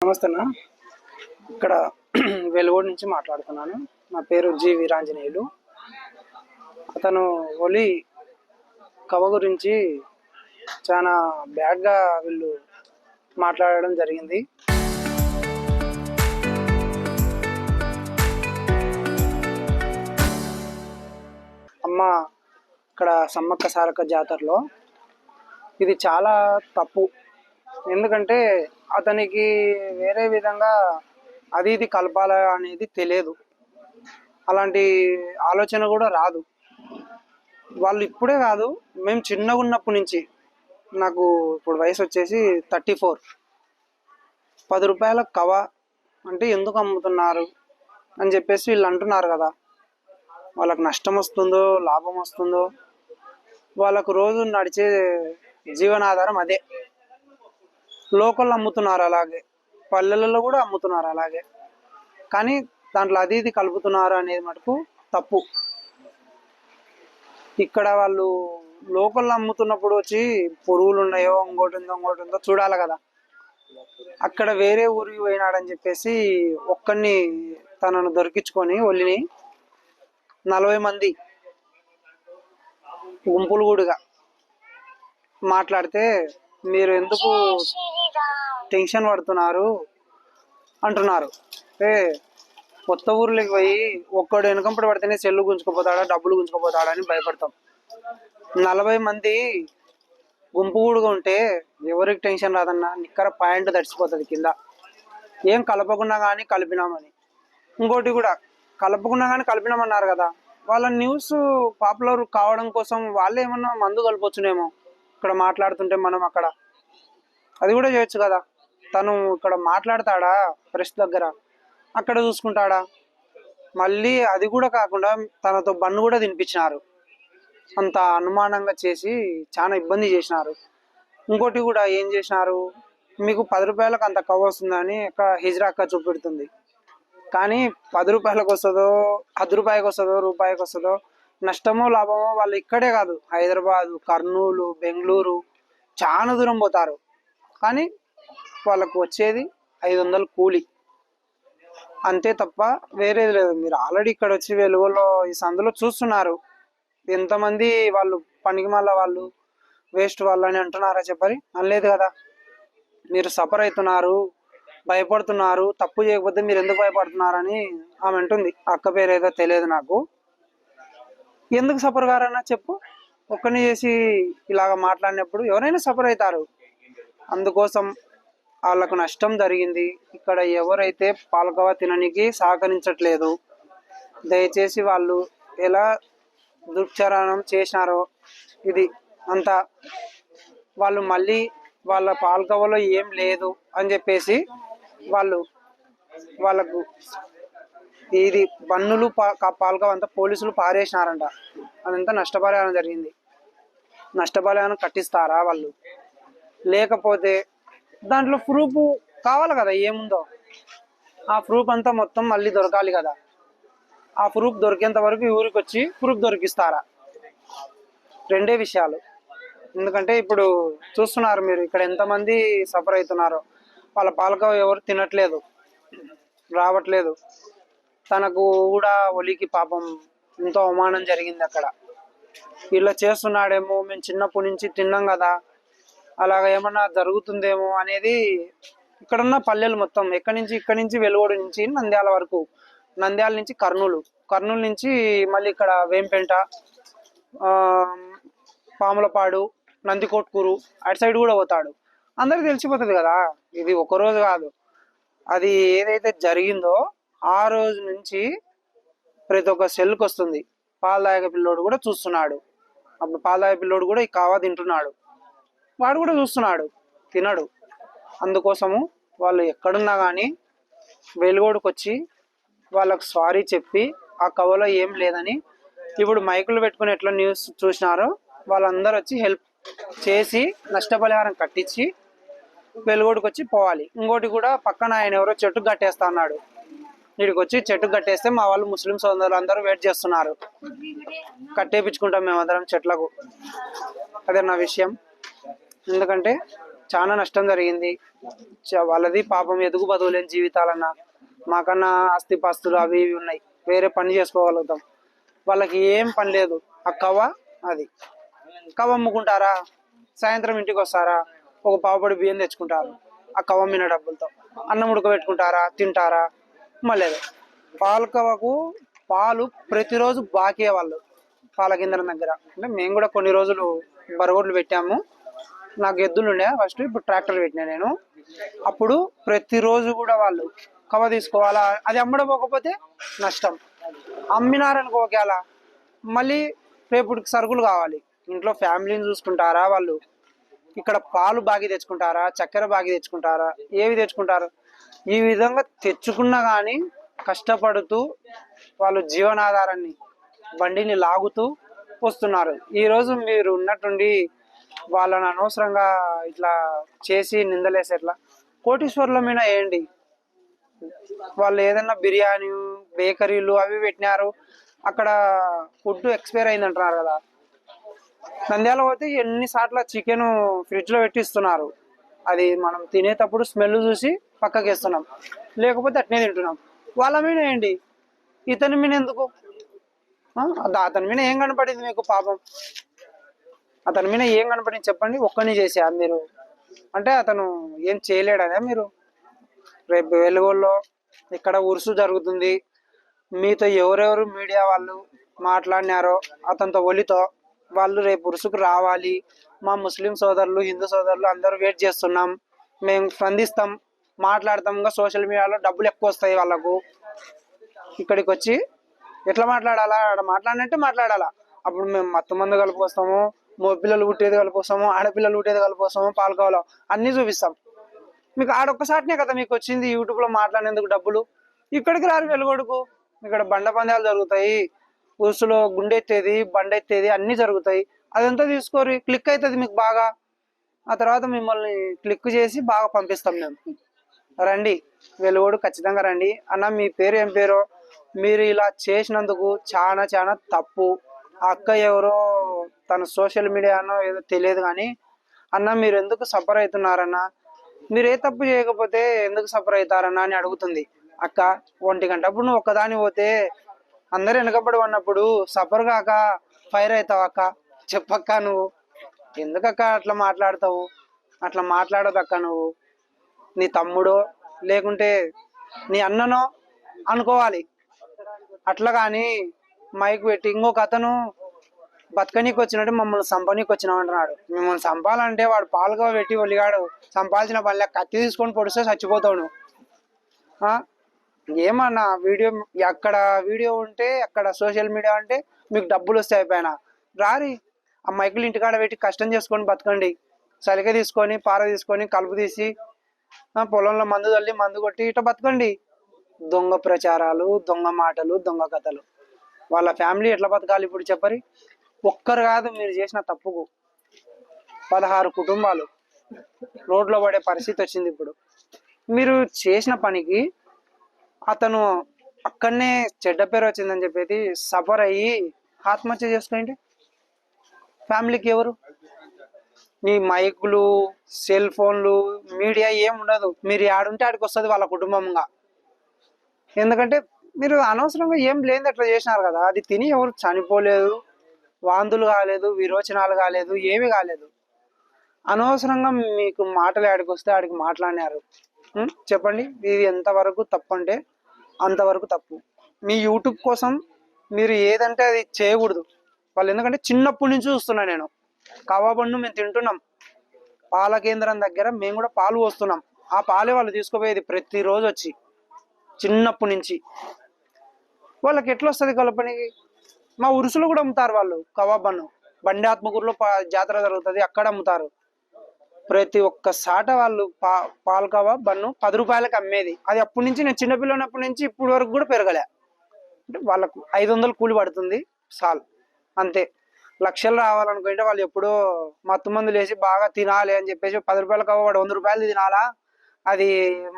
నమస్తే అన్న. ఇక్కడ వెలుగోడు నుంచి మాట్లాడుతున్నాను. నా పేరు జి వీరాంజనేయులు. అతను ఒలి కవ గురించి చాలా బ్యాడ్గా వీళ్ళు మాట్లాడడం జరిగింది. అమ్మ ఇక్కడ సమ్మక్క సారక్క జాతరలో ఇది చాలా తప్పు. ఎందుకంటే అతనికి వేరే విధంగా అది ఇది కలపాల అనేది తెలియదు, అలాంటి ఆలోచన కూడా రాదు. వాళ్ళు ఇప్పుడే కాదు, మేము చిన్నగా ఉన్నప్పటి నుంచి, నాకు ఇప్పుడు వయసు వచ్చేసి 34, 10 రూపాయల కవ అంటే ఎందుకు అమ్ముతున్నారు అని చెప్పేసి వీళ్ళు అంటున్నారు కదా. వాళ్ళకు నష్టం వస్తుందో లాభం వస్తుందో, వాళ్ళకు రోజు నడిచే జీవనాధారం అదే. లోకల్ అమ్ముతున్నారు, అలాగే పల్లెలలో కూడా అమ్ముతున్నారు అలాగే. కానీ దాంట్లో అది ఇది కలుపుతున్నారు అనేది మటుకు తప్పు. ఇక్కడ వాళ్ళు లోకల్ అమ్ముతున్నప్పుడు వచ్చి పురుగులు ఉన్నాయో ఇంకోటి ఉందో చూడాలి కదా. అక్కడ వేరే ఊరికి పోయినాడని చెప్పేసి ఒక్కడిని తనను దొరికించుకొని ఒలిని 40 మంది గుంపులు కూడుగా మాట్లాడితే మీరు ఎందుకు టెన్షన్ పడుతున్నారు అంటున్నారు. కొత్త ఊర్లోకి పోయి ఒక్కడు వెనుకంపడి పడితేనే సెల్లు గుంజుకుపోతాడా డబ్బులు గుంజుకుపోతాడా అని భయపడతాం. 40 మంది గుంపు కూడుగా ఉంటే ఎవరికి టెన్షన్ రాదన్నా. నిక్కర పాయింట్ తడిచిపోతుంది కింద. ఏం కలపకుండా కానీ కలిపినామని. ఇంకోటి కూడా కలపకుండా కానీ కలిపినామన్నారు కదా. వాళ్ళ న్యూస్ పాపులర్ కావడం కోసం వాళ్ళే ఏమన్నా మందు కలపొచ్చునేమో. ఇక్కడ మాట్లాడుతుంటే మనం అక్కడ అది కూడా చేయొచ్చు కదా. తను ఇక్కడ మాట్లాడతాడా ప్రెస్ దగ్గర, అక్కడ చూసుకుంటాడా? మళ్ళీ అది కూడా కాకుండా తనతో బన్ను కూడా తినిపించినారు. అంత అనుమానంగా చేసి చాలా ఇబ్బంది చేసినారు. ఇంకోటి కూడా ఏం చేసినారు, మీకు 10 రూపాయలకు అంత కవ్వ వస్తుందని హిజ్రా అక్క చూపెడుతుంది. కానీ 10 రూపాయలకు వస్తుందో 10 రూపాయకి వస్తుందో రూపాయికి వస్తుందో, నష్టమో లాభమో వాళ్ళు ఇక్కడే కాదు, హైదరాబాదు, కర్నూలు, బెంగళూరు చాలా దూరం పోతారు. కానీ వాళ్ళకు వచ్చేది 500 కూలి, అంతే తప్ప వేరేది లేదు. మీరు ఆల్రెడీ ఇక్కడ వచ్చి వెలుగులో ఈ సందులో చూస్తున్నారు ఎంతమంది వాళ్ళు పనికి మళ్ళా వాళ్ళు వేస్ట్ వాళ్ళు అని అంటున్నారా చెప్పరి? అనలేదు కదా. మీరు సఫర్ అవుతున్నారు, భయపడుతున్నారు, తప్పు చేయకపోతే మీరు ఎందుకు భయపడుతున్నారని ఆమె అంటుంది. అక్క పేరు ఏదో తెలియదు నాకు. ఎందుకు సఫర్ కారన్నా చెప్పు. ఒక్కని చేసి ఇలాగ మాట్లాడినప్పుడు ఎవరైనా సఫర్ అవుతారు. అందుకోసం వాళ్ళకు నష్టం జరిగింది. ఇక్కడ ఎవరైతే పాలకవ తిననికి సహకరించట్లేదు, దయచేసి వాళ్ళు ఎలా దుర్చరణం చేసినారో ఇది అంతా, వాళ్ళు మళ్ళీ వాళ్ళ పాలకవలో ఏం లేదు అని చెప్పేసి వాళ్ళకు ఇది బన్నులు పాలకవ అంతా పోలీసులు పారేసినారంట. అదంతా నష్టపరిహారం జరిగింది. నష్టపరిహారం కట్టిస్తారా వాళ్ళు? లేకపోతే దాంట్లో ప్రూఫ్ కావాలి కదా ఏముందో. ఆ ప్రూఫ్ అంతా మొత్తం మళ్ళీ దొరకాలి కదా. ఆ ప్రూఫ్ దొరికేంత వరకు ఊరికి వచ్చి ప్రూఫ్ దొరికిస్తారా? రెండే విషయాలు. ఎందుకంటే ఇప్పుడు చూస్తున్నారు మీరు ఇక్కడ ఎంతమంది సఫర్ అవుతున్నారో. వాళ్ళ పాలక ఎవరు తినట్లేదు, రావట్లేదు. తనకు కూడా ఒలికి పాపం ఎంతో అవమానం జరిగింది అక్కడ. ఇలా చేస్తున్నాడేమో, మేము చిన్నప్పటి నుంచి తిన్నాం కదా, అలాగ ఏమన్నా జరుగుతుందేమో అనేది. ఇక్కడున్న పల్లెలు మొత్తం ఇక్కడి నుంచి వెలుగోడు నుంచి నంద్యాల వరకు, నంద్యాల నుంచి కర్నూలు, కర్నూలు నుంచి మళ్ళీ ఇక్కడ వేంపేంట, పాములపాడు, నందికొట్కూరు అటు సైడ్ కూడా పోతాడు. అందరికి తెలిసిపోతుంది కదా. ఇది ఒకరోజు కాదు, అది ఏదైతే జరిగిందో ఆ రోజు నుంచి ప్రతి ఒక్క సెల్కి వస్తుంది. పాలదాయక పిల్లోడు కూడా చూస్తున్నాడు. అప్పుడు పాలదాయక పిల్లోడు కూడా ఈ కావా తింటున్నాడు, వాడు కూడా చూస్తున్నాడు, తినడు. అందుకోసము వాళ్ళు ఎక్కడున్నా కానీ వెలుగోడుకు వచ్చి వాళ్ళకు సారీ చెప్పి ఆ కవలో ఏం లేదని ఇప్పుడు మైకులు పెట్టుకుని ఎట్లా న్యూస్ చూసినారో వాళ్ళందరూ వచ్చి హెల్ప్ చేసి నష్టపరిహారం కట్టించి వెలుగోడుకు వచ్చి పోవాలి. ఇంకోటి కూడా పక్కన ఆయన ఎవరో చెట్టు కట్టేస్తా అన్నాడు. వీడికి వచ్చి చెట్టు కట్టేస్తే మా వాళ్ళు ముస్లిం సోదరులు అందరూ వెయిట్ చేస్తున్నారు. కట్టేపించుకుంటాం మేమందరం చెట్లకు. అదే నా విషయం. ఎందుకంటే చాలా నష్టం జరిగింది. వాళ్ళది పాపం ఎదుగు బతుకులేని జీవితాలన్నా, మాకన్నా ఆస్తిపాస్తులు అవి ఇవి ఉన్నాయి, వేరే పని చేసుకోగలుగుతాం. వాళ్ళకి ఏం పని లేదు. ఆ అది కవ్వ అమ్ముకుంటారా, సాయంత్రం ఇంటికి వస్తారా, ఒక పావుపడి బియ్యం తెచ్చుకుంటారు ఆ కవ్వ మీద డబ్బులతో. అన్నం ఉడకబెట్టుకుంటారా, తింటారా. మళ్ళీ పాలకవ్వకు పాలు ప్రతిరోజు బాకీ వాళ్ళు పాల కేంద్రం దగ్గర. అంటే మేము కూడా కొన్ని రోజులు బరగొడ్లు పెట్టాము. నాకు ఎద్దులు ఉండే ఫస్ట్, ఇప్పుడు ట్రాక్టర్ పెట్టినా నేను. అప్పుడు ప్రతిరోజు కూడా వాళ్ళు కవ్వ తీసుకోవాలా, అది అమ్మడపోకపోతే నష్టం. అమ్మినారనుకో ఒకవేళ మళ్ళీ రేపుడికి సరుకులు కావాలి, ఇంట్లో ఫ్యామిలీని చూసుకుంటారా వాళ్ళు, ఇక్కడ పాలు బాగి తెచ్చుకుంటారా, చక్కెర బాగి తెచ్చుకుంటారా, ఏవి తెచ్చుకుంటారు. ఈ విధంగా తెచ్చుకున్నా కానీ కష్టపడుతూ వాళ్ళు జీవనాధారాన్ని బండిని లాగుతూ వస్తున్నారు. ఈరోజు మీరు ఉన్నట్టుండి వాళ్ళని అనవసరంగా ఇట్లా చేసి నిందలేసి ఎట్లా? కోటీశ్వర్ల మీద వేయండి. వాళ్ళు ఏదైనా బిర్యానీ బేకరీలు అవి పెట్టినారు, అక్కడ ఫుడ్ ఎక్స్పైర్ అయింది అంటున్నారు కదా. నంద్యాల పోతే ఎన్నిసార్లు చికెన్ ఫ్రిడ్జ్ లో పెట్టిస్తున్నారు, అది మనం తినేటప్పుడు స్మెల్ చూసి పక్కకి వేస్తున్నాం, లేకపోతే అట్నే తింటున్నాం. వాళ్ళ మీద ఏంటి, ఇతని మీద ఎందుకు? అతని మీద ఏం కనపడింది మీకు పాపం? అతని మీద ఏం కనపడింది చెప్పండి? ఒక్కని చేసా మీరు అంటే అతను ఏం చేయలేడనే మీరు? రేపు వెలుగుల్లో ఇక్కడ ఉరుసు జరుగుతుంది, మీతో ఎవరెవరు మీడియా వాళ్ళు మాట్లాడినారో అతనితో ఒలితో, వాళ్ళు రేపు ఉరుసుకు రావాలి. మా ముస్లిం సోదరులు హిందూ సోదరులు అందరూ వెయిట్ చేస్తున్నాం, మేము స్పందిస్తాం, మాట్లాడతాం. ఇంకా సోషల్ మీడియాలో డబ్బులు ఎక్కువ వస్తాయి వాళ్ళకు. ఇక్కడికి వచ్చి ఎట్లా మాట్లాడాలా? ఆడ మాట్లాడినట్టే మాట్లాడాలా. అప్పుడు మేము మత్తు మందు కలిపొస్తాము, పిల్లలు పుట్టేది కలిపొస్తాము, ఆడపిల్లలు పుట్టేది కలిపొస్తాము, పాల్గొవాలో అన్నీ చూపిస్తాం. మీకు ఆడొక్కసారినే కదా మీకు వచ్చింది యూట్యూబ్లో మాట్లాడేందుకు డబ్బులు. ఇక్కడికి రారు వెలుగొడుకు. ఇక్కడ బండ పందాలు జరుగుతాయి, ఉరుసులో గుండెత్తేది బండెత్తేది అన్నీ జరుగుతాయి. అదంతా తీసుకోరు, క్లిక్ అవుతుంది మీకు బాగా. ఆ తర్వాత మిమ్మల్ని క్లిక్ చేసి బాగా పంపిస్తాం మేము. రండి వెలుగోడు, ఖచ్చితంగా రండి. అన్న మీ పేరు ఏం పేరో, మీరు ఇలా చేసినందుకు చాలా చాలా తప్పు. ఆ అక్క ఎవరో తన సోషల్ మీడియానో ఏదో తెలియదు కానీ, అన్న మీరు ఎందుకు సఫర్ అవుతున్నారన్న, మీరు ఏ తప్పు చేయకపోతే ఎందుకు సఫర్ అవుతారన్నా అని అడుగుతుంది. అక్క 1 గంటప్పుడు నువ్వు ఒక్కదాని పోతే అందరు వెనకబడి ఉన్నప్పుడు సఫర్ కాక ఫైర్ అవుతావు అక్క? చెప్పక్క, నువ్వు ఎందుకక్క అట్లా మాట్లాడతావు? అట్లా మాట్లాడదక్క. నువ్వు నీ తమ్ముడో లేకుంటే నీ అన్ననో అనుకోవాలి. అట్లా కానీ మైక్ పెట్టి ఇంకొక అతను బతకనీకి వచ్చినట్టు మమ్మల్ని సంపనీకి వచ్చినావు అంటున్నాడు. మిమ్మల్ని సంపాలంటే వాడు పాలుగా పెట్టి ఒలిగాడు సంపాల్సిన పనిలే, కత్తి తీసుకొని పొడిస్తే చచ్చిపోతావు నువ్వు. ఏమన్నా వీడియో ఎక్కడ వీడియో ఉంటే అక్కడ సోషల్ మీడియా అంటే మీకు డబ్బులు వస్తాయి అయిపోయినా రారి. ఆ మైకులు ఇంటికాడ పెట్టి కష్టం చేసుకొని బతకండి. సలిక తీసుకొని పార తీసుకొని కలుపు తీసి పొలంలో మందు తల్లి మందు కొట్టి ఇట్లా బతకండి. దొంగ ప్రచారాలు, దొంగ మాటలు, దొంగ కథలు. వాళ్ళ ఫ్యామిలీ ఎట్లా బతకాలి ఇప్పుడు చెప్పరి? ఒక్కరు కాదు, మీరు చేసిన తప్పుకు 16 కుటుంబాలు రోడ్లో పడే పరిస్థితి వచ్చింది. ఇప్పుడు మీరు చేసిన పనికి అతను అక్కడనే చెడ్డ పేరు వచ్చిందని చెప్పేది సఫర్ అయ్యి ఆత్మహత్య చేసుకోండి. ఫ్యామిలీకి ఎవరు? మీ మైకులు, సెల్ ఫోన్లు, మీడియా ఏం ఉండదు. మీరు ఆడుంటే ఆడికి వస్తుంది వాళ్ళ కుటుంబంగా. ఎందుకంటే మీరు అనవసరంగా ఏం లేని అట్లా చేసినారు కదా. అది తిని ఎవరు చనిపోలేదు, వాంతులు కాలేదు, విరోచనాలు కాలేదు, ఏమి కాలేదు. అనవసరంగా మీకు మాటలు ఆడికి వస్తే ఆడికి మాట్లాడినారు. చెప్పండి, ఇది ఎంతవరకు తప్పు అంటే అంతవరకు తప్పు. మీ యూట్యూబ్ కోసం మీరు ఏదంటే అది చేయకూడదు. వాళ్ళు ఎందుకంటే చిన్నప్పటి నుంచి చూస్తున్నా నేను, కవ్వబండు మేము తింటున్నాం, పాల కేంద్రం దగ్గర మేము కూడా పాలు పోస్తున్నాం. ఆ పాలే వాళ్ళు తీసుకుపోయేది ప్రతిరోజు వచ్చి, చిన్నప్పటి నుంచి. వాళ్ళకి ఎట్లా వస్తుంది కలపనికి? మా ఉరుసులో కూడా అమ్ముతారు వాళ్ళు కవాబన్ను. బండి ఆత్మకూరులో జాతర జరుగుతుంది, అక్కడ అమ్ముతారు. ప్రతి ఒక్క సాట వాళ్ళు పాలు కబాబ్ బన్ను 10 రూపాయలకి అమ్మేది. అది అప్పటి నుంచి నేను చిన్నపిల్లనప్పటి నుంచి ఇప్పుడు వరకు కూడా పెరగలే. అంటే వాళ్ళకు 500 కూలి పడుతుంది సాల్, అంతే. లక్షలు రావాలనుకుంటే వాళ్ళు ఎప్పుడో మత్తు మందులు వేసి బాగా తినాలి అని చెప్పేసి 10 రూపాయల కవ్వ వాడు 100 రూపాయలు తినాలా, అది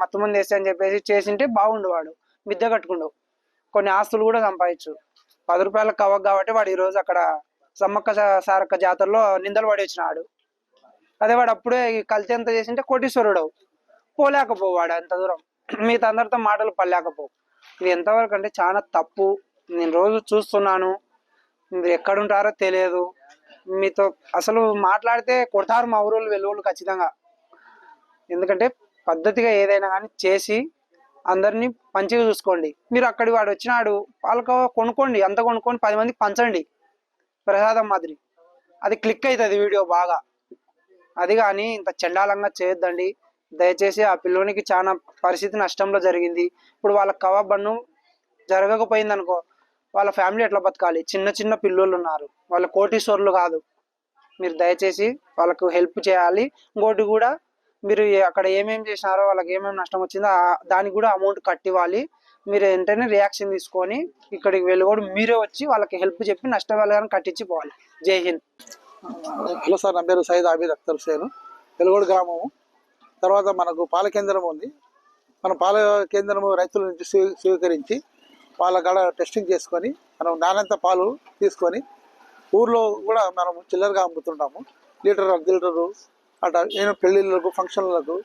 మత్తు మందు వేస్తే అని చెప్పేసి చేసింటే బాగుండు. వాడు మిద్దె కట్టుకుండు, కొన్ని ఆస్తులు కూడా సంపాదించు. 10 రూపాయల కవ్వ కాబట్టి వాడు ఈరోజు అక్కడ సమ్మక్క సారక్క జాతరలో నిందలు పడి వచ్చినాడు. అదే వాడు అప్పుడే ఈ కల్తీ ఎంత చేసింటే కోటీశ్వరుడు పోలేకపోవు వాడు అంత దూరం, మీతో అందరితో మాటలు పడలేకపోవు. ఇది ఎంతవరకు అంటే చాలా తప్పు. నేను రోజు చూస్తున్నాను, మీరు ఎక్కడుంటారో తెలియదు. మీతో అసలు మాట్లాడితే కొడతారు మా ఊరోళ్ళు వెలుగుళ్ళు ఖచ్చితంగా. ఎందుకంటే పద్ధతిగా ఏదైనా కానీ చేసి అందరినీ మంచిగా చూసుకోండి. మీరు అక్కడి వాడు వచ్చినాడు పాలకోవా కొనుక్కోండి, అంత కొనుక్కొని 10 మందికి పంచండి ప్రసాదం మాదిరి, అది క్లిక్ అవుతుంది వీడియో బాగా. అది కానీ ఇంత చండాలంగా చేయొద్దండి దయచేసి. ఆ పిల్లోనికి చాలా పరిస్థితి నష్టంలో జరిగింది. ఇప్పుడు వాళ్ళ కబాబ్ బన్ను జరగకపోయింది అనుకో, వాళ్ళ ఫ్యామిలీ ఎట్లా బతకాలి? చిన్న చిన్న పిల్లోళ్ళు ఉన్నారు, వాళ్ళ కోటీశ్వర్లు కాదు. మీరు దయచేసి వాళ్ళకు హెల్ప్ చేయాలి. ఇంకోటి కూడా, మీరు అక్కడ ఏమేమి చేసినారో, వాళ్ళకి ఏమేమి నష్టం వచ్చిందో దానికి కూడా అమౌంట్ కట్టివ్వాలి. మీరు వెంటనే రియాక్షన్ తీసుకొని ఇక్కడికి వెళ్ళి కూడా మీరే వచ్చి వాళ్ళకి హెల్ప్ చెప్పి నష్టం వాళ్ళని కట్టించి పోవాలి. జై హింద్. హలో సార్, నా పేరు సయ్యద్ ఆబిద్ అఖ్తర్ హుసేన్, వెలుగోడు గ్రామము. తర్వాత మనకు పాల కేంద్రం ఉంది. మన పాల కేంద్రము రైతుల నుంచి స్వీకరించి వాళ్ళ కాడ టెస్టింగ్ చేసుకొని మనం నాణ్యత పాలు తీసుకొని ఊర్లో కూడా మనం చిల్లరగా అమ్ముతుంటాము. లీటర్, అర్ధ లీటరు అట్లా. నేను పెళ్ళిళ్ళకు, ఫంక్షన్లకు,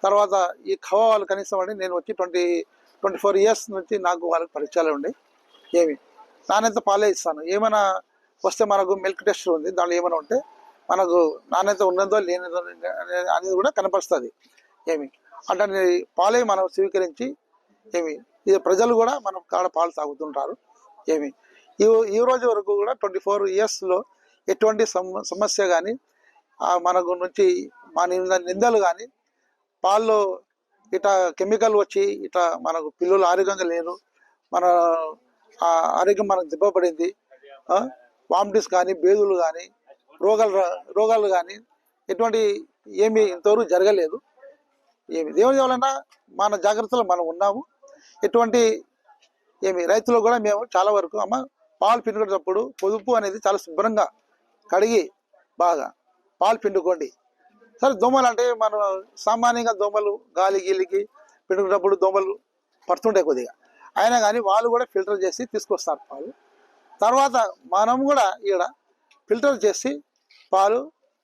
తర్వాత ఈ ఖవా వాళ్ళు కనీసం అండి నేను వచ్చి 24 ఇయర్స్ నుంచి నాకు వాళ్ళకి పరిచయాలు ఉండే. ఏమి నాణ్యత పాలే ఇస్తాను. ఏమైనా వస్తే మనకు మిల్క్ టెస్ట్ ఉంది, దాంట్లో ఏమైనా ఉంటే మనకు నాణ్యత ఉన్నదో లేనిదో అనేది కూడా కనపరుస్తుంది. ఏమి అట్లాంటి పాలే మనం స్వీకరించి ఏమి ఇది ప్రజలు కూడా మనం కాడ పాలు తాగుతుంటారు. ఏమి ఈ రోజు వరకు కూడా 24 ఇయర్స్లో ఎటువంటి సమస్య కానీ మనకు నుంచి మా నిందలు కానీ, పాల్లో ఇట్లా కెమికల్ వచ్చి ఇట్లా మనకు పిల్లలు ఆరోగ్యంగా లేరు, మన ఆరోగ్యం మనకు దెబ్బపడింది, వామిటిస్ కానీ, బేదులు కానీ, రోగాలు కానీ ఎటువంటి ఏమీ ఇంతవరకు జరగలేదు. దేవుని వలన మన జాగ్రత్తలో మనం ఉన్నాము. ఎటువంటి రైతులు కూడా మేము చాలా వరకు పాలు పిండుకునేటప్పుడు పొదుపు అనేది చాలా శుభ్రంగా కడిగి బాగా పాలు పిండుకోండి. సరే, దోమలు అంటే మనం సామాన్యంగా దోమలు గాలి గీలికి పిండుకునేటప్పుడు దోమలు పడుతుంటాయి కొద్దిగా, అయినా కానీ వాళ్ళు కూడా ఫిల్టర్ చేసి తీసుకొస్తారు పాలు. తర్వాత మనం కూడా ఇక్కడ ఫిల్టర్ చేసి పాలు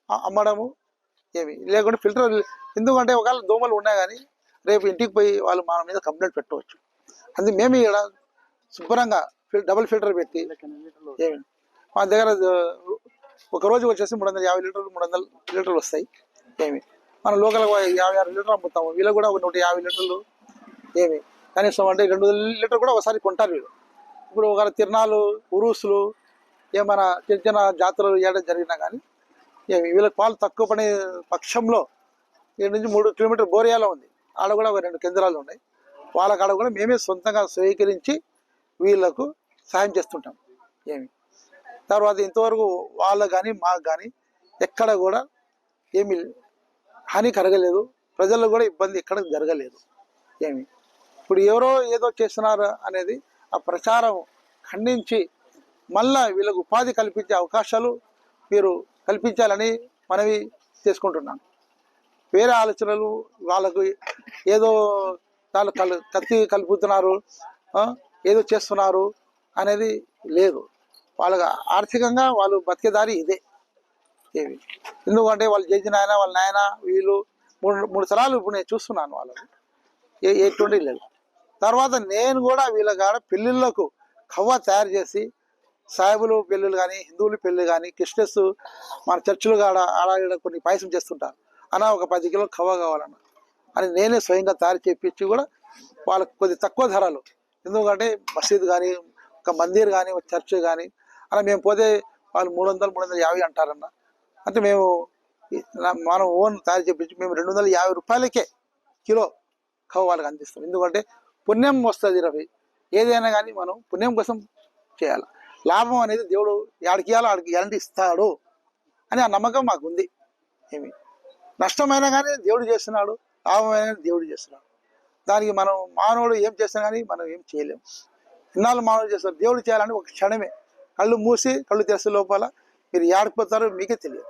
అమ్మడము లేకుంటే ఫిల్టర్. ఎందుకంటే ఒకవేళ దోమలు ఉన్నాయి కానీ రేపు ఇంటికి పోయి వాళ్ళు మన మీద కంప్లైంట్ పెట్టవచ్చు. అందుకే మేము ఇక్కడ శుభ్రంగా డబుల్ ఫిల్టర్ పెట్టి మా దగ్గర ఒక రోజు వచ్చేసి 350 లీటర్లు 300 లీటర్లు వస్తాయి. మనం లోకల్ 56 లీటర్లు అమ్ముతాము, వీళ్ళు కూడా 150 లీటర్లు కనీసం అంటే 200 లీటర్లు కూడా ఒకసారి కొంటారు వీళ్ళు. ఇప్పుడు ఒక తిరణాలు, ఉరుసులు, ఏమైనా చిన్న చిన్న జాతరలు ఏడాది జరిగినా కానీ వీళ్ళకి పాలు తక్కువ పడే పక్షంలో 7 నుంచి 3 కిలోమీటర్ బోరియాలో ఉంది, ఆడ కూడా 2 కేంద్రాలు ఉన్నాయి. వాళ్ళ కాడ కూడా మేమే సొంతంగా స్వీకరించి వీళ్ళకు సాయం చేస్తుంటాం. తర్వాత ఇంతవరకు వాళ్ళకు కానీ మాకు కానీ ఎక్కడ కూడా ఏమి హాని కరగలేదు, ప్రజల్లో కూడా ఇబ్బంది ఎక్కడ జరగలేదు. ఇప్పుడు ఎవరో ఏదో చేస్తున్నారు అనేది ఆ ప్రచారం ఖండించి మళ్ళా వీళ్ళకు ఉపాధి కల్పించే అవకాశాలు మీరు కల్పించాలని మనవి చేసుకుంటున్నాను. వేరే ఆలోచనలు వాళ్ళకు ఏదో వాళ్ళు కత్తి కలుపుతున్నారు, ఏదో చేస్తున్నారు అనేది లేదు. వాళ్ళకి ఆర్థికంగా వాళ్ళు బతికేదారి ఇదే. ఎందుకంటే వాళ్ళు చేసిన ఆయన వాళ్ళ నాయన వీళ్ళు 3 తరాలు ఇప్పుడు నేను చూస్తున్నాను వాళ్ళకు ఎటువంటి లేదు. తర్వాత నేను కూడా వీళ్ళ కాడ పెళ్ళిళ్ళకు కవ్వ తయారు చేసి, సాయిబులు పెళ్ళిళ్ళు కానీ, హిందువుల పెళ్ళి కానీ, క్రిస్టియన్స్ మన చర్చిలు కాడ ఆడ కొన్ని పాయసం చేస్తుంటారు, అన్న ఒక 10 కిలోలు కవ్వ కావాలన్న అని నేనే స్వయంగా తయారు చేయించి కూడా వాళ్ళకు కొద్ది తక్కువ ధరలు. ఎందుకంటే మసీద్ కానీ, ఒక మందిర్ కానీ, ఒక చర్చ్ కానీ అలా మేము పోతే వాళ్ళు 300, 350 అంటారన్న. అంటే మేము మనం ఓన్ తయారు చేయించి మేము 250 రూపాయలకే కిలో కవ్వ వాళ్ళకి అందిస్తాం. ఎందుకంటే పుణ్యం వస్తుంది రవి, ఏదైనా కానీ మనం పుణ్యం కోసం చేయాలి. లాభం అనేది దేవుడు ఆడికి ఇవ్వాలో ఆడికి ఎలాంటి ఇస్తాడు అని ఆ నమ్మకం మాకు ఉంది. నష్టమైనా కానీ దేవుడు చేస్తున్నాడు, లాభమైనా దేవుడు చేస్తున్నాడు. దానికి మనం మానవుడు ఏం చేస్తాం కానీ మనం ఏం చేయలేము. ఇన్నాళ్ళు మానవుడు చేస్తారు, దేవుడు చేయాలని ఒక క్షణమే కళ్ళు మూసి కళ్ళు తెరిసే లోపల మీరు ఏడిపోతారో మీకే తెలియదు.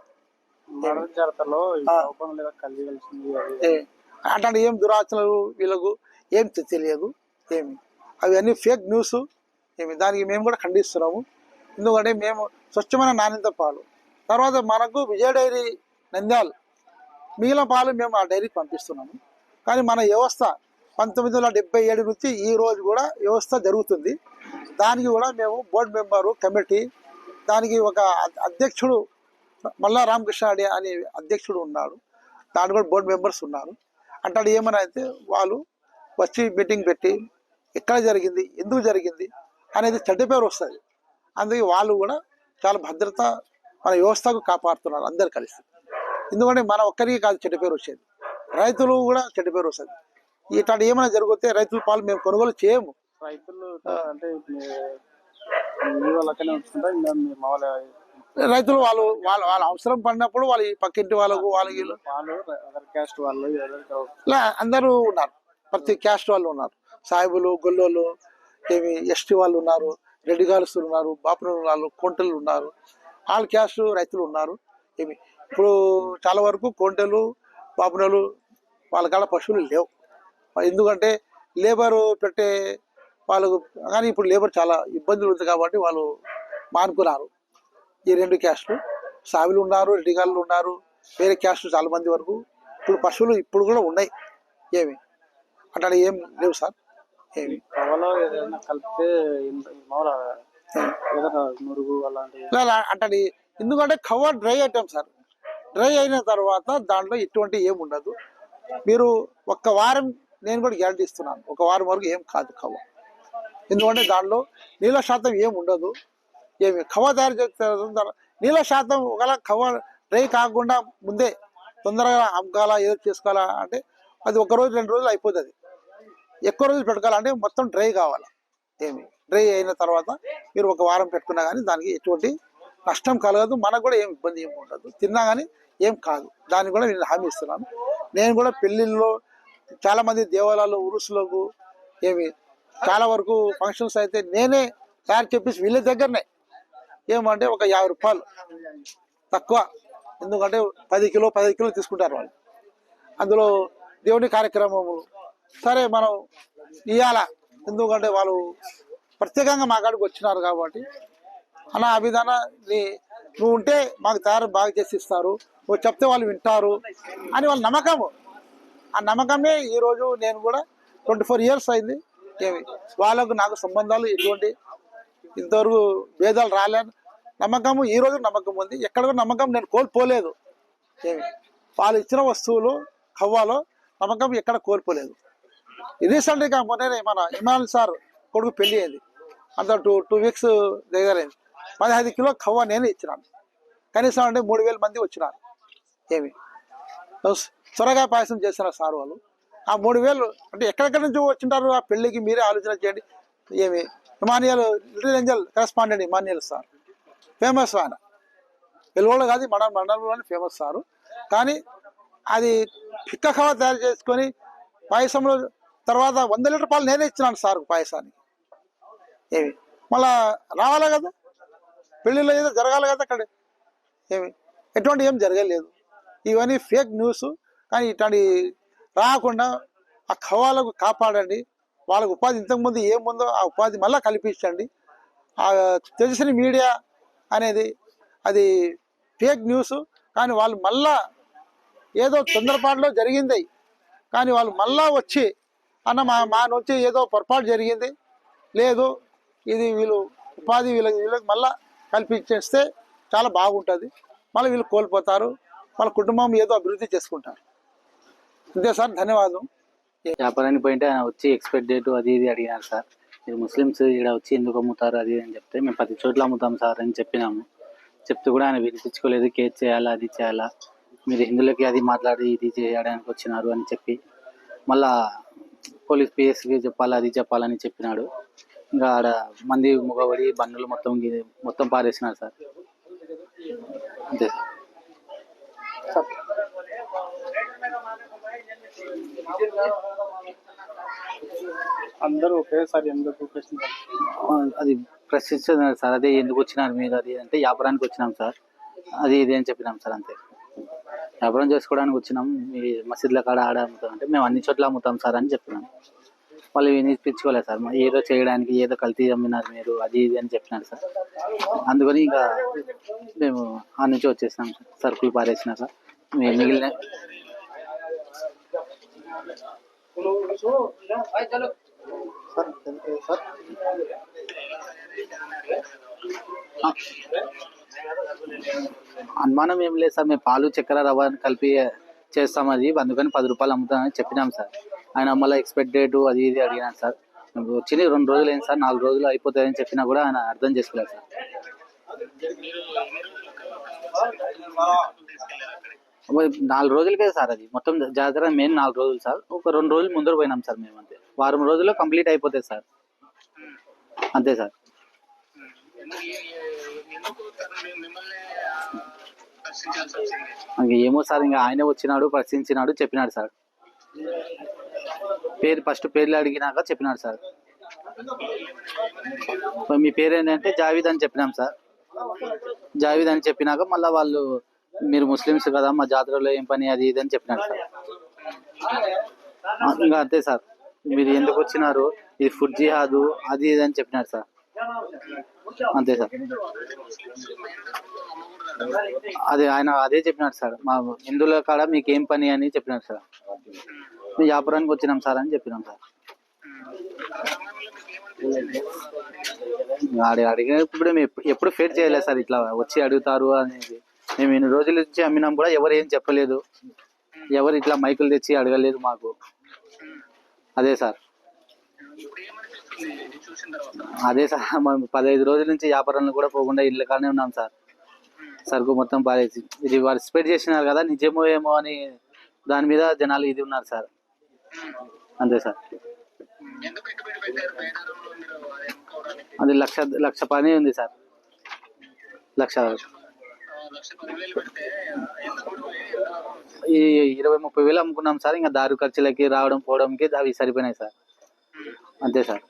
అట్లాంటి ఏం దురాచనలు వీళ్ళకు ఏం తెలియదు. అవన్నీ ఫేక్ న్యూస్. దానికి మేము కూడా ఖండిస్తున్నాము. ఎందుకంటే మేము స్వచ్ఛమైన నాణ్యత పాలు. తర్వాత మనకు విజయ డైరీ నంద్యాల మిగిలిన పాలు మేము ఆ డైరీకి పంపిస్తున్నాము. కానీ మన వ్యవస్థ 1977 నుంచి ఈ రోజు కూడా వ్యవస్థ జరుగుతుంది. దానికి కూడా మేము బోర్డు మెంబరు కమిటీ, దానికి ఒక అధ్యక్షుడు మల్లా రామకృష్ణ అనే అధ్యక్షుడు ఉన్నాడు. దాంట్లో కూడా బోర్డు మెంబర్స్ ఉన్నారు. అంటే ఏమని అయితే వాళ్ళు వచ్చి మీటింగ్ పెట్టి ఎక్కడ జరిగింది, ఎందుకు జరిగింది అనేది చెడ్డ పేరు వస్తుంది. అందుకే వాళ్ళు కూడా చాలా భద్రత మన వ్యవస్థకు కాపాడుతున్నారు అందరు కలిసి. ఎందుకంటే మన ఒక్కరికి కాదు చెడ్డ పేరు వచ్చేది, రైతులు కూడా చెడ్డ పేరు వస్తుంది. ఇట్లాంటి ఏమైనా జరిగితే రైతుల పాలు మేము కొనుగోలు చేయము. రైతులు అంటే మీ వాళ్ళకనే ఉంచుకుంటా మామూలు రైతులు వాళ్ళు వాళ్ళ వాళ్ళ అవసరం పడినప్పుడు వాళ్ళ పక్కింటి వాళ్ళకు వాళ్ళకి వాళ్ళు అదర్ క్యాస్ట్ వాళ్ళు ఇలా అందరూ ఉన్నారు. ప్రతి క్యాస్ట్ వాళ్ళు ఉన్నారు. సాయిబులు, గొల్లోళ్ళు, ఏమి ఎస్టీ వాళ్ళు ఉన్నారు, రెడ్డి గారుస్తులు ఉన్నారు, బాపులు ఉన్నారు, కొంటలు ఉన్నారు. ఆల్ క్యాస్ట్ రైతులు ఉన్నారు. ఏమి ఇప్పుడు చాలా వరకు కొంటలు, బాపునలు వాళ్ళ కాడ పశువులు లేవు. ఎందుకంటే లేబరు పెట్టే వాళ్ళకు, కానీ ఇప్పుడు లేబర్ చాలా ఇబ్బందులు ఉంది కాబట్టి వాళ్ళు మానుకున్నారు. ఈ రెండు క్యాస్టులు సావిలు ఉన్నారు, రెడ్డిగాళ్ళు ఉన్నారు, వేరే క్యాస్టులు చాలా మంది వరకు ఇప్పుడు పశువులు ఇప్పుడు కూడా ఉన్నాయి. ఏమి అట్లా ఏం లేవు సార్. ఏమి కవలో ఏదైనా కలిపితే ఏదైనా మురుగు అలాంటి అంటే ఎందుకంటే కవ డ్రై ఐటమ్ సార్. డ్రై అయిన తర్వాత దాంట్లో ఎటువంటి ఏమి ఉండదు. మీరు ఒక్క వారం నేను కూడా గ్యారంటీ ఇస్తున్నాను, ఒక వారం వరకు ఏం కాదు కవ. ఎందుకంటే దాంట్లో నీళ్ళ శాతం ఏమి ఉండదు. ఏమి కవ తయారు చేస్తారు, నీళ్ళ శాతం ఒకవేళ కవ డ్రై కాకుండా ముందే తొందరగా అమ్ముకోవాలా ఏదో చేసుకోవాలా అంటే అది 1 రోజు 2 రోజులు అయిపోతుంది. ఎక్కువ రోజులు పెట్టుకోవాలంటే మొత్తం డ్రై కావాలి. ఏమి డ్రై అయిన తర్వాత మీరు ఒక వారం పెట్టుకున్నా కానీ దానికి ఎటువంటి నష్టం కలగదు, మనకు కూడా ఏం ఇబ్బంది ఏమి ఉండదు, తిన్నా కానీ ఏం కాదు. దానికి కూడా నేను హామీ ఇస్తున్నాను. నేను కూడా పెళ్ళిళ్ళలో చాలామంది దేవాలయాలు ఉరుసులకు ఏమి చాలా వరకు ఫంక్షన్స్ అయితే నేనే తయారు చెప్పేసి వీళ్ళ దగ్గరనే ఏమంటే ఒక 50 రూపాయలు తక్కువ. ఎందుకంటే 10 కిలో 15 కిలో తీసుకుంటారు వాళ్ళు. అందులో దేవుని కార్యక్రమము సరే మనం ఇవ్వాలా, ఎందుకంటే వాళ్ళు ప్రత్యేకంగా మా కాడికి వచ్చినారు కాబట్టి అలా ఆ విధాన నువ్వు ఉంటే మాకు తయారు బాగా చేసి ఇస్తారు, నువ్వు చెప్తే వాళ్ళు వింటారు అని వాళ్ళ నమ్మకము. ఆ నమ్మకమే ఈరోజు నేను కూడా 24 ఇయర్స్ అయింది. ఏమి వాళ్ళకు నాకు సంబంధాలు ఎటువంటి ఇంతవరకు భేదాలు రాలేని నమ్మకము ఈరోజు నమ్మకం ఉంది. ఎక్కడ కూడా నమ్మకం నేను కోల్పోలేదు. ఏమి వాళ్ళు ఇచ్చిన వస్తువులు కవ్వాలో నమ్మకం ఎక్కడ కోల్పోలేదు. రీసెంట్గా మొన్న మన ఇమాన్ సార్ కొడుకు పెళ్ళి అయింది. అంత 2 వీక్స్ దగ్గర అయింది. 15 కిలో కవ్వ నేనే ఇచ్చినాను. కనీసం అంటే 3000 మంది వచ్చినారు. ఏమి సొరకాయ పాయసం చేసిన సార్ వాళ్ళు. ఆ 3000 అంటే ఎక్కడెక్కడి నుంచి వచ్చింటారు ఆ పెళ్ళికి మీరే ఆలోచన చేయండి. ఏమి Emmanuel little Angel correspondent Emmanuel sir famous. ఆయన వెలుగోళ్ళు కాదు, మన మండలంలోనే ఫేమస్ సారు. కానీ అది పిక్క కవ తయారు చేసుకొని పాయసంలో తర్వాత 100 లీటర్ పాలు నేనే ఇచ్చినాను సార్ పాయసానికి. ఏమి మళ్ళా రావాలి కదా, పెళ్ళిలో ఏదో జరగాలి కదా అక్కడ. ఏమి ఎటువంటి ఏం జరగలేదు. ఇవన్నీ ఫేక్ న్యూస్. కానీ ఇట్లాంటి రాకుండా ఆ కవాలకు కాపాడండి. వాళ్ళకు ఉపాధి ఇంతకుముందు ఏముందో ఆ ఉపాధి మళ్ళీ కల్పించండి. ఆ తెలిసిన మీడియా అనేది అది ఫేక్ న్యూస్. కానీ వాళ్ళు మళ్ళా ఏదో తొందరపాటులో జరిగింది, కానీ వాళ్ళు మళ్ళా వచ్చి అన్న మా నుంచి ఏదో పొరపాటు జరిగింది లేదు, ఇది వీళ్ళు ఉపాధి వీళ్ళకి మళ్ళా కల్పించేస్తే చాలా బాగుంటుంది. మళ్ళీ వీళ్ళు కోల్పోతారు, వాళ్ళ కుటుంబం ఏదో అభివృద్ధి చేసుకుంటారు. అంతే సార్, ధన్యవాదం. వ్యాపారానికి పోయింటే ఆయన వచ్చి ఎక్స్పెక్ట్ డేట్ అది ఇది అడిగినారు సార్. మీరు ముస్లిమ్స్ ఇక్కడ వచ్చి ఎందుకు అమ్ముతారు అది అని చెప్తే మేము 10 చోట్ల అమ్ముతాం సార్ అని చెప్పినాము. చెప్తే కూడా ఆయన వినిపించుకోలేదు. కేసు చేయాలా అది చేయాలా, మీరు హిందువులకి అది మాట్లాడి ఇది చేయడానికి వచ్చినారు అని చెప్పి మళ్ళా పోలీస్ పిఎస్కి చెప్పాలి అది చెప్పాలని చెప్పినాడు. ఇంకా ఆడ మంది ముగబడి బండ్లు మొత్తం పారేసినారు సార్. అంతే సార్. అందరూ ఒకేసారి ఎందుకు అది ప్రశ్నిస్తున్నారు సార్. అదే ఎందుకు వచ్చినారు మీరు అది అంటే వ్యాపారానికి వచ్చినాం సార్ అది ఇది అని చెప్పినాం సార్. అంతే, వ్యాపారం చేసుకోవడానికి వచ్చినాం. మీ మసీదుల కాడ ఆడ అమ్ముతాం అంటే మేము అన్ని చోట్ల అమ్ముతాం సార్ అని చెప్పినాం. వాళ్ళు వినిపించుకోలేదు సార్. ఏదో చేయడానికి ఏదో కల్తీ అమ్మినారు మీరు అది ఇది అని చెప్పినారు సార్. అందుకని ఇంకా మేము ఆ నుంచి వచ్చేసినాం సార్. సరుకులు పారేసినాక మిగిలిన అనుమానం ఏం లేదు సార్, మేము పాలు చక్కెర రవ్వ అని కలిపి చేస్తాం, అది అందుకని 10 రూపాయలు అమ్ముతామని చెప్పినాం సార్. ఆయన మళ్ళీ ఎక్స్పెక్ట్ డేట్ అది ఇది అడిగినాను సార్. వచ్చి 2 రోజులు అయింది సార్, 4 రోజులు అయిపోతాయని చెప్పినా కూడా ఆయన అర్థం చేసుకోలేదు సార్. అబ్బో, 4 రోజులకే సార్, అది మొత్తం జాతర మెయిన్ 4 రోజులు సార్. ఒక 2 రోజులు ముందర పోయినాం సార్ మేము, అంతే. వారం రోజుల్లో కంప్లీట్ అయిపోతుంది సార్, అంతే సార్. ఇంక ఏమో సార్, ఇంకా ఆయనే వచ్చినాడు, ప్రశ్నించినాడు, చెప్పినాడు సార్. ఫస్ట్ పేర్లు అడిగినాక చెప్పినాడు సార్. మీ పేరు ఏంటంటే జావీద్ అని చెప్పినాం సార్. జావీద్ అని చెప్పినాక మళ్ళీ వాళ్ళు, మీరు ముస్లిమ్స్ కదా, మా జాతరలో ఏం పని అది ఇది అని చెప్పినాడు సార్. ఇంకా అంతే సార్, మీరు ఎందుకు వచ్చినారు, ఇది ఫుడ్ జిహాదు అది ఇది అని చెప్పినాడు సార్, అంతే సార్. అదే ఆయన అదే చెప్పినాడు సార్, మా హిందువుల కాడ మీకు ఏం పని అని చెప్పినాడు సార్. మేము వ్యాపారానికి వచ్చినాం సార్ అని చెప్పినాం సార్. అడిగినప్పుడు మేము ఎప్పుడు ఫేస్ చేయలేదు సార్, ఇట్లా వచ్చి అడుగుతారు అనేది. మేము ఇన్ని రోజుల నుంచి అమ్మినాం కూడా ఎవరు ఏం చెప్పలేదు, ఎవరు ఇట్లా మైకులు తెచ్చి అడగలేదు మాకు. అదే సార్, అదే సార్, మేము 15 రోజుల నుంచి వ్యాపారంలో కూడా పోకుండా ఇళ్ళ కానే ఉన్నాం సార్. సరుకు మొత్తం పారేసి, ఇది వారు స్ప్రెడ్ చేసినారు కదా, నిజమో ఏమో అని దాని మీద జనాలు ఇది ఉన్నారు సార్, అంతే సార్. అది లక్ష పని ఉంది సార్, లక్ష. ఈ 20-30 వేలు అమ్ముకున్నాం సార్. ఇంకా దారి ఖర్చులకి రావడం పోవడంకి అవి సరిపోయినాయి సార్, అంతే సార్.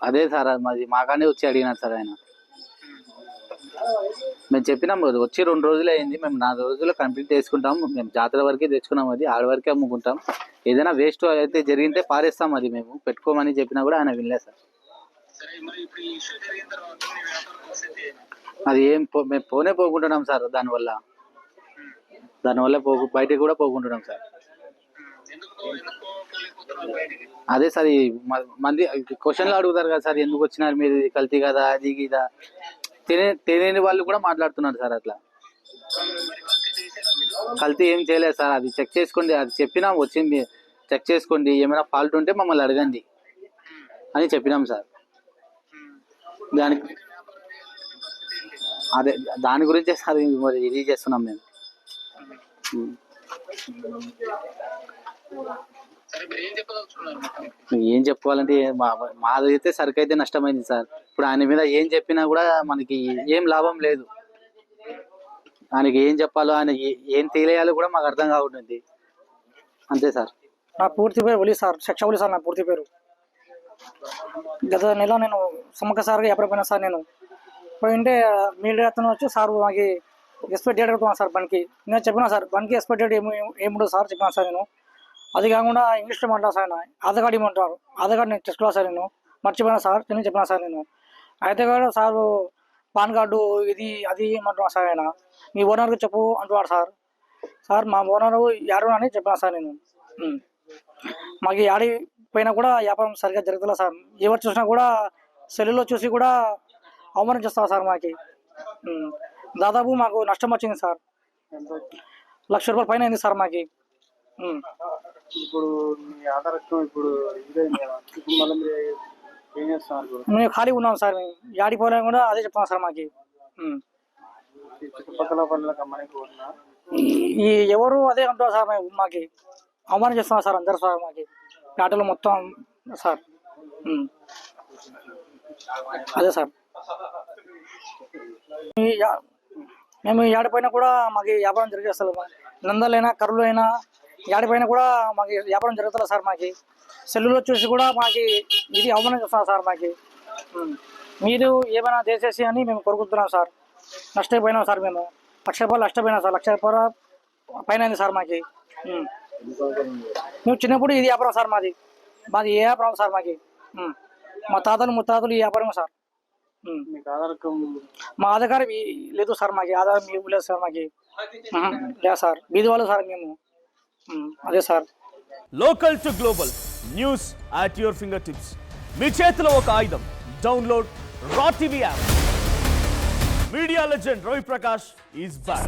అదే సార్, మాది మాకానే వచ్చి అడిగినారు సార్ ఆయన. మేము చెప్పినాం కదా, వచ్చి 2 రోజులు అయింది, మేము 4 రోజుల్లో కంప్లీట్ చేసుకుంటాం, మేము జాతర వరకే తెచ్చుకున్నాం, అది ఆడ వరకే అమ్ముకుంటాం, ఏదైనా వేస్ట్ అయితే జరిగితే పారేస్తాం, అది మేము పెట్టుకోమని చెప్పినా కూడా ఆయన వినలేదు సార్. అది ఏం మేము పోకుంటున్నాం సార్, దానివల్ల బయటకు కూడా పోకుంటున్నాం సార్. అదే సార్, ఈ మంది క్వశ్చన్లు అడుగుతారు కదా సార్, ఎందుకు వచ్చినారు మీరు, కల్తీ కదా అది ఇదా, తెలియని వాళ్ళు కూడా మాట్లాడుతున్నారు సార్. అట్లా కల్తీ ఏం చేయలేదు సార్, అది చెక్ చేసుకోండి, అది చెప్పినాం, వచ్చింది చెక్ చేసుకోండి, ఏమైనా ఫాల్ట్ ఉంటే మమ్మల్ని అడగండి అని చెప్పినాం సార్. దాని గురించే సార్ మరి ఇది చేస్తున్నాం మేము. ఏం చెప్పుకోవాలంటే, మాదైతే సరుకు అయితే నష్టమైంది సార్. ఇప్పుడు ఆయన మీద ఏం చెప్పినా కూడా మనకి ఏం లాభం లేదు. ఆయనకి ఏం చెప్పాలో, ఆయన ఏం తెలియాలో కూడా మాకు అర్థం కాకుంటుంది, అంతే సార్. నా పూర్తి పేరు ఒలి సార్, శిక్ష ఒలి సార్ నా పూర్తి పేరు. గత నెల నేను సమ్మక్క సార్గా ఎప్పుడైనా సార్ నేను పోయింటే మీడియా అతను వచ్చి సార్ మాకు ఎక్స్పెక్ట్ డేట్ అడుగుతున్నాను సార్ బండికి. నేను చెప్పినా సార్ బండికి ఎక్స్పెక్ట్ డేట్ ఏముండదు సార్ చెప్పినా సార్ నేను. అది కాకుండా ఇంగ్లీష్లో మాట్లాడు సార్, ఆధార్ కార్డు ఇవ్వమంటారు, ఆధార్ కార్డు నేను తెచ్చుకోవాలి సార్, నేను మర్చిపోయినా సార్, నేను చెప్పినా సార్ నేను. అయితే కూడా సార్ పాన్ కార్డు ఇది అది ఇవ్వమంటున్నా సార్, ఆయన మీ ఓనర్కి చెప్పు అంటున్నాడు సార్. సార్ మా ఓనరు యారు అని చెప్పినా సార్ నేను. మాకు యాడి పోయినా కూడా వ్యాపారం సరిగ్గా జరుగుతుందా సార్, ఎవరు చూసినా కూడా సెల్లులో చూసి కూడా అవమానం చేస్తారు సార్. మాకి దాదాపు మాకు నష్టం వచ్చింది సార్, ₹1,00,000 పైన అయింది సార్ మాకి. ఇప్పుడు మీ ఆధార్ ఇప్పుడు ఏం చేస్తున్నారు? మేము ఖాళీ ఉన్నాం సార్, మేము యాడికి పోయినా కూడా అదే చెప్తాం సార్ మాకి. చుట్టుపక్కల పనులకు ఈ ఎవరు అదే అంటారు సార్, మేము మాకి అవమానం చేస్తున్నాం సార్ అందరు సార్, మాకి ఆటలు మొత్తం సార్. అదే సార్, మేము ఏడిపోయినా కూడా మాకు వ్యాపారం జరిగే, అసలు నందలైనా కర్రలు అయినా ఏడిపోయినా కూడా మాకు వ్యాపారం జరుగుతుంది సార్. మాకు సెల్లులో చూసి కూడా మాకు ఇది అవమానం చేస్తున్నాం సార్. మాకు మీరు ఏమైనా చేసేసి అని మేము కోరుకుంటున్నాం సార్. నష్టపోయినాం సార్, మేము ₹1,00,000 నష్టపోయినాం సార్, ₹1,00,000 పైన అయింది సార్ మాకు. మేము చిన్నప్పుడు ఇది వ్యాపారం సార్, మాది ఏ వ్యాపారం సార్ మాకు. మా తాతలు ముత్తాతలు ఈ వ్యాపారం సార్. మీకు ఆధార్ మా ఆధార్ కార్డు లేదు సార్, మాకు ఆధార్ మీకు లేదు సార్, మాకు లేదు సార్, బీది వాళ్ళు సార్ మేము. అదే sir. Local to global news at your finger tips. మీ చేతిలో ఒక ఆయుధం. Download Raw TV app. Media legend Ravi Prakash is back.